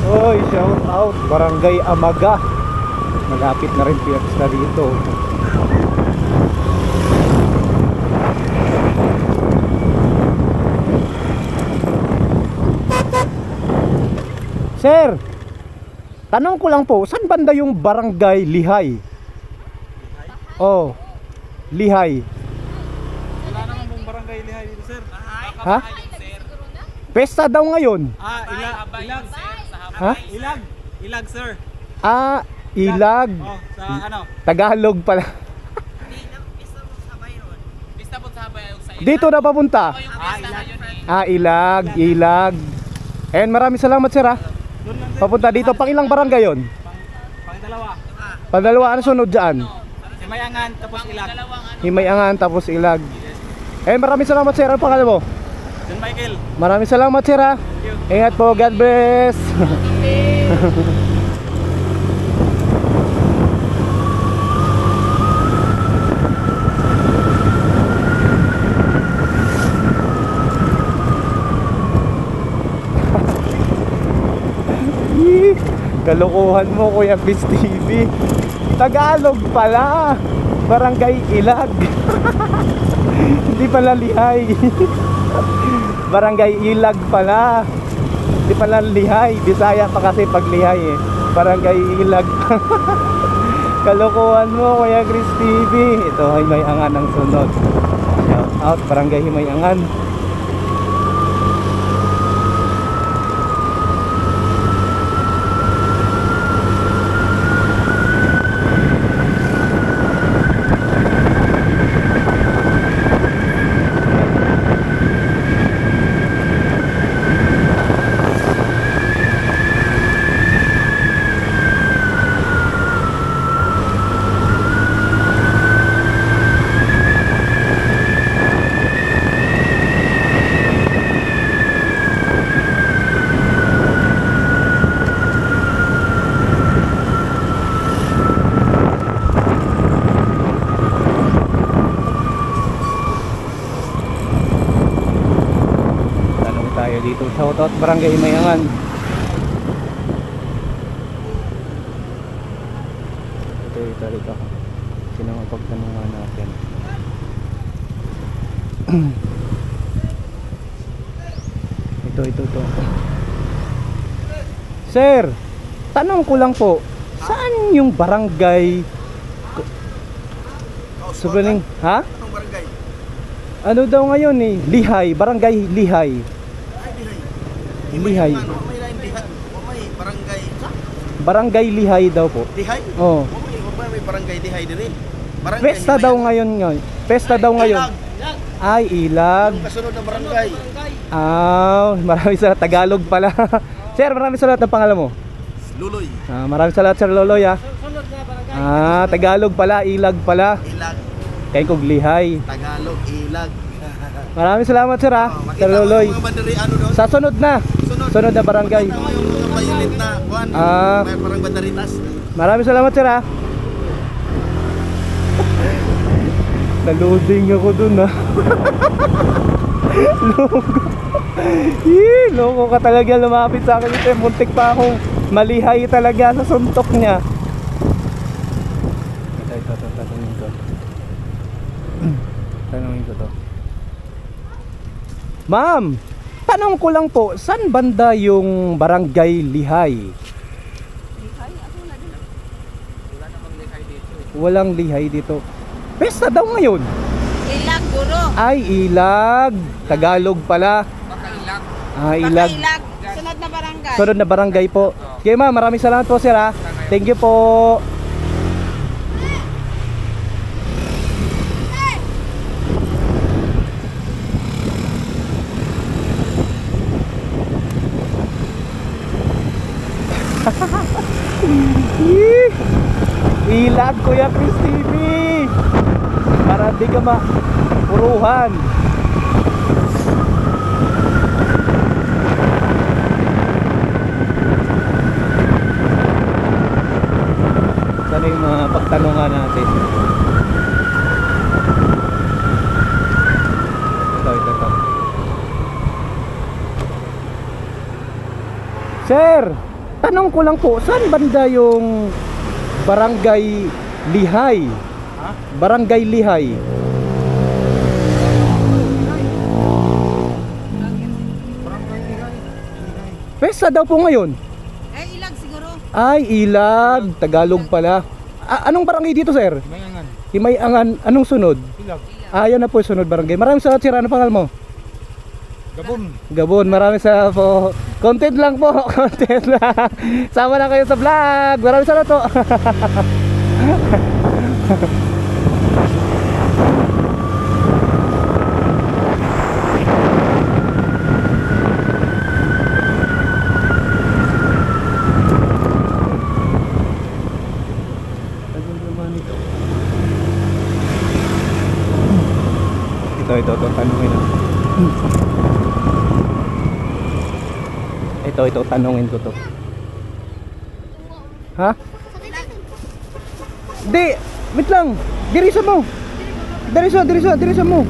Oy, shout out Barangay Amaga. Malapit na rin piyesta dito. Sir, tanong ko lang po, saan banda yung Barangay Lihay? Oh, Lihay. Wala naman pong barangay Lihay dito, sir. Ha? Pesta daw ngayon. Ilag. Ha? Ilag, sir. Ah, Ilag. Oh, sa ano? Tagalog pala. Pista po sa habay sa Dito na papunta. Ilag. Ilag. And maraming salamat sir ha. Doon lang, sir. Papunta dito, pang ilang barangay yon? Pang-dalawa. Pangdalawa, ano sunod dyan? Simayangan, tapos Ilag. Himayangan, tapos Ilag. Eh maraming salamat sir, ano pangalan mo? John Michael. Maraming salamat sir ha. Thank you. Ingat po, God bless. Kalokohan mo Kuya Biz TV. Tagalog pala. Barangay Ilag. Hindi pala Lihay. Barangay Ilag pala. Hindi pala Lihay. Bisaya pa kasi pag Lihay eh. Barangay Ilag. Kalokohan mo Kuya Chris TV. Ito ay may angan ang sunod. Shout out Barangay Himay Angan. Dito shoutout Barangay Mayangan. Ito sino ang pagtanungan natin. ito Sir, tanong ko lang po, saan yung barangay Subaling, ha? Anong barangay? Ano daw ngayon eh? Lihay, Barangay Lihay. Lihay. May barangay. Barangay Lihay daw po. Lihay? Oh. May barangay Lihay din. Pesta daw ngayon. Pesta daw ngayon. Ay, Ilag. Yung kasunod na barangay. Ah, maraming salamat. Tagalog pala. Sir, maraming salamat. Ang pangalan mo? Luloy. Maraming salamat Sir Loloy ha. Tagalog pala, Ilag pala. Ilag. Kaya kong Lihay. Tagalog, Ilag. Maraming salamat Sir ha. Sir Loloy. Mga banderi, ano daw? Sa sunod na. Sunod na barangay. Yung mga violet na kuhan. May parang banderitas. Maraming salamat Sir ha. Naloading ako dun ha. Loko ka talaga lumapit sa akin ito. Muntik pa akong malihay talaga sa suntok niya. Ito, tanongin ko. Tanongin ko to. Ma'am, tanong ko lang po, saan banda yung Barangay Lihay? Lihay? Ako na din. Wala namang lihay dito. Walang Lihay dito. Pesta daw ngayon. Ilag, guro. Ay, Ilag. Tagalog pala. Baka Ilag. Ilag. Baka Ilag. Sunod na barangay. Sunod na barangay po. Okay ma'am, maraming salamat po sir ha. Thank you po. Ilag Kuya Chris TV. Para di ka mapuruhan. Sana yung mga pagtanungan natin. Ito. Sir, tanong ko lang po, saan banda yung Barangay Lihay? Ha? Barangay Lihay. Barangay Lihay. Pesta daw po ngayon. Ilag siguro. Ay, Ilag. Tagalog pala. Anong barangay dito, sir? Mayangan. Himayangan. Anong sunod? Ilag. Yan na po yung sunod barangay. Maraming salamat, sir. Ano pangalan mo? Gabon. Gabon. Maraming salamat po. Content lang po. Content lang. Sama na kayo sa vlog. Maraming salamat po. Ito, tanungin na. Ito, tanungin ko to. Ha? Di, wait lang. Dirisa mo. Dirisa mo.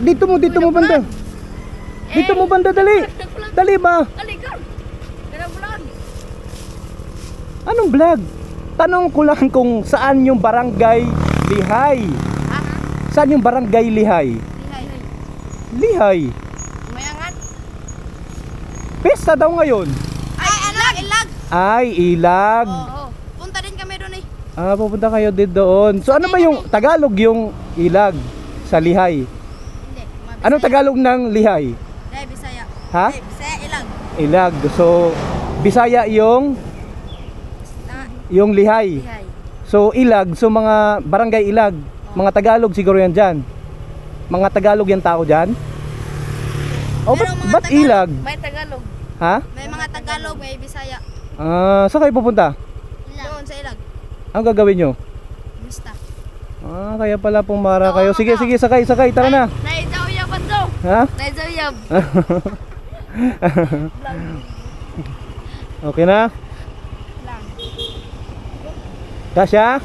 Dito mo banda. Dito mo banda, dali. Dali ba? Anong vlog? Tanong ko lang kung saan yung Barangay Lihay. Saan yung Barangay Lihay? Lihay. Mayangan. Pesta daw ngayon. Ilag. Ay, Ilag. Oo. Punta din kami doon eh. Pupunta kayo din doon. So ano ba yung Tagalog yung Ilag sa Lihay? Hindi. Anong Tagalog ng Lihay? Bisaya. Ha? Bisaya ilag. Ilag. So Bisaya yung Lihay. Lihay. So Ilag, so mga Barangay Ilag. Mga Tagalog siguro yan dyan. Mga Tagalog yan tao dyan. Merong mga ba't Tagalog, Ilag? May Tagalog. Ha? May mga Tagalog, may Bisaya. Saan kayo pupunta? Doon sa ilag. Ang gagawin nyo? Mista. Kaya pala pumara kayo. Sige, sakay. Tara na. Naidawiyab ito. Ha? Naidawiyab. Okay na? Kasya?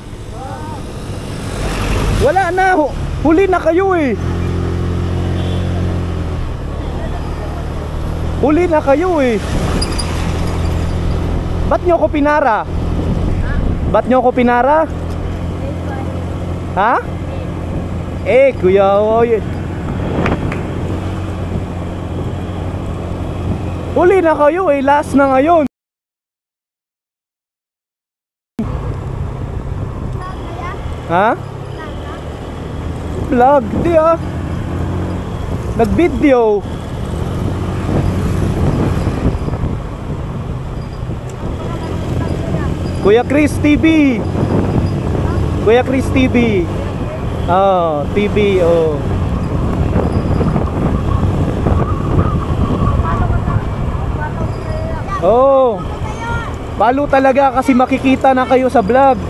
Wala na. Huli na kayo eh. Huli na kayo eh. Ba't nyo ko pinara? Ba't nyo ko pinara? Ha? Kuya, oy. Huli na kayo eh. Last na ngayon. Ha? Vlog? Di Nag-video. Kuya Chris TV. Kuya Chris TV. TV, Palo talaga kasi makikita na kayo sa vlog.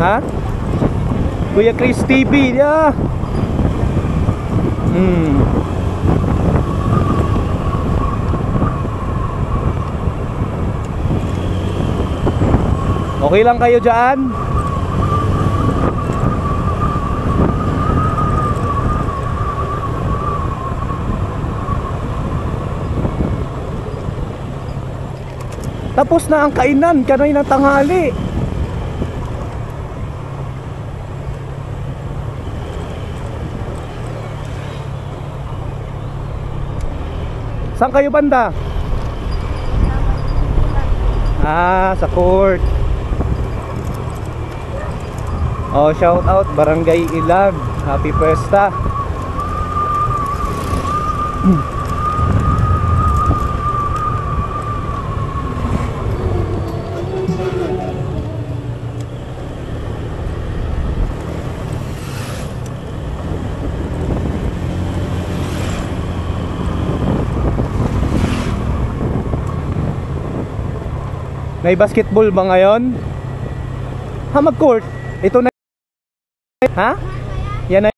Ha? Kuya Chris TV, Okay lang kayo dyan? Tapos na ang kainan kanina ng tanghali. Saan kayo banda? Sa court. Shout out Barangay Ilag. Happy Fiesta. May basketball ba ngayon? Mag-court. Ito na. Ha? Yan na.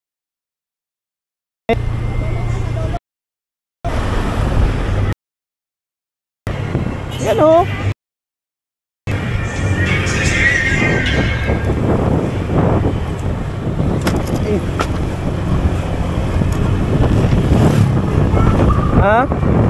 Yan o. Ha?